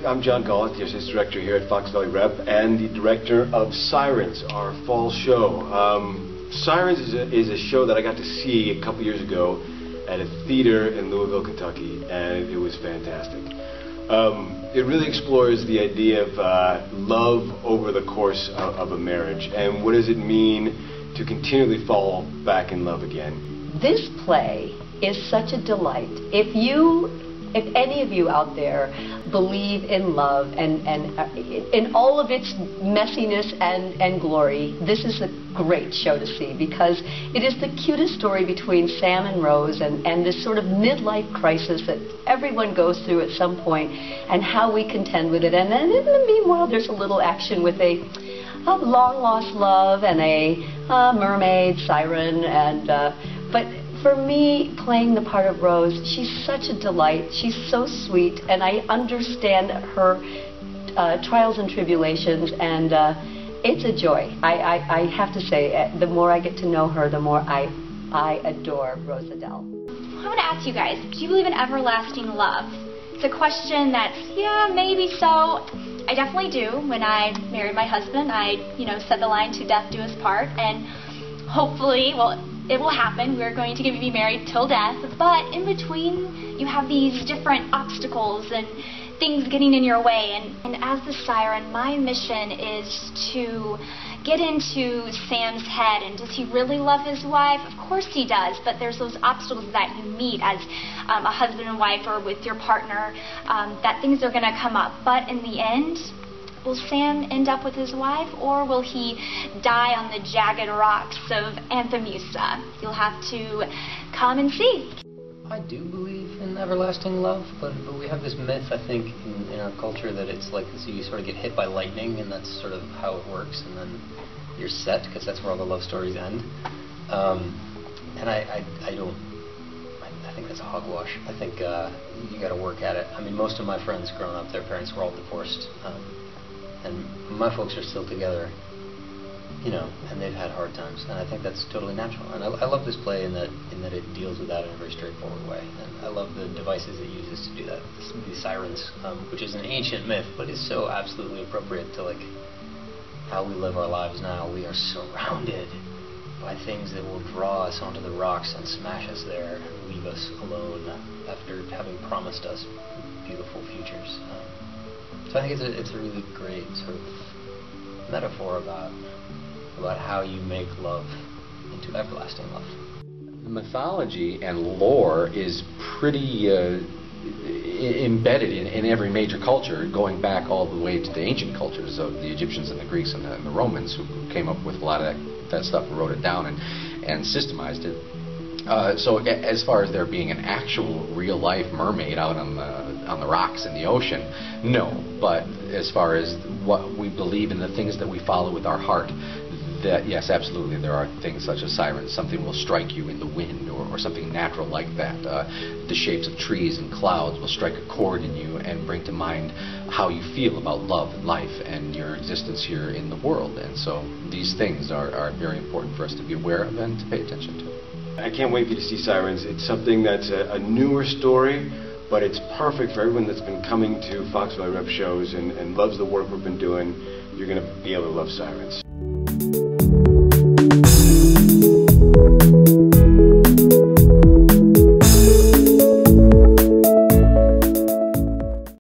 I'm John Galt, the Assistant Director here at Fox Valley Rep, and the Director of Sirens, our fall show. Sirens is a show that I got to see a couple years ago at a theater in Louisville, Kentucky, and it was fantastic. It really explores the idea of love over the course of a marriage, and what does it mean to continually fall back in love again. This play is such a delight. If any of you out there believe in love and in all of its messiness and glory, this is a great show to see, because it is the cutest story between Sam and Rose and this sort of midlife crisis that everyone goes through at some point, and how we contend with it. And then in the meanwhile, there's a little action with a long-lost love and a mermaid, siren, but for me, playing the part of Rose, she's such a delight. She's so sweet, and I understand her trials and tribulations, and it's a joy. I have to say, the more I get to know her, the more I adore Rose Adele. I want to ask you guys, do you believe in everlasting love? It's a question that's, yeah, maybe so. I definitely do. When I married my husband, I, said the line, "To death do us part," and hopefully, well, it will happen. We're going to be married till death, but in between, you have these different obstacles and things getting in your way. And as the siren, my mission is to get into Sam's head. And does he really love his wife? Of course he does, but there's those obstacles that you meet as a husband and wife, or with your partner, that things are going to come up. But in the end, will Sam end up with his wife, or will he die on the jagged rocks of Anthemusa? You'll have to come and see. I do believe in everlasting love, but we have this myth, I think, in our culture that it's like you sort of get hit by lightning, and that's sort of how it works, and then you're set, because that's where all the love stories end. And I think that's hogwash. I think you got to work at it. I mean, most of my friends growing up, their parents were all divorced. And my folks are still together, and they've had hard times, and I think that's totally natural. And I love this play in that it deals with that in a very straightforward way. And I love the devices it uses to do that. The sirens, which is an ancient myth, but is so absolutely appropriate to how we live our lives now. We are surrounded by things that will draw us onto the rocks and smash us there and leave us alone after having promised us beautiful futures. So I think it's a really great sort of metaphor about how you make love into everlasting love. The mythology and lore is pretty embedded in every major culture, going back all the way to the ancient cultures of the Egyptians and the Greeks and the Romans, who came up with a lot of that stuff and wrote it down and systemized it. So as far as there being an actual real-life mermaid out on the rocks in the ocean, no. But as far as what we believe in, the things that we follow with our heart, that yes, absolutely, there are things such as sirens. Something will strike you in the wind, or something natural like that. The shapes of trees and clouds will strike a chord in you and bring to mind how you feel about love and life and your existence here in the world. And so these things are very important for us to be aware of and to pay attention to. I can't wait for you to see Sirens. It's something that's a newer story, but it's perfect for everyone that's been coming to Fox Valley Rep shows and loves the work we've been doing. You're going to be able to love Sirens.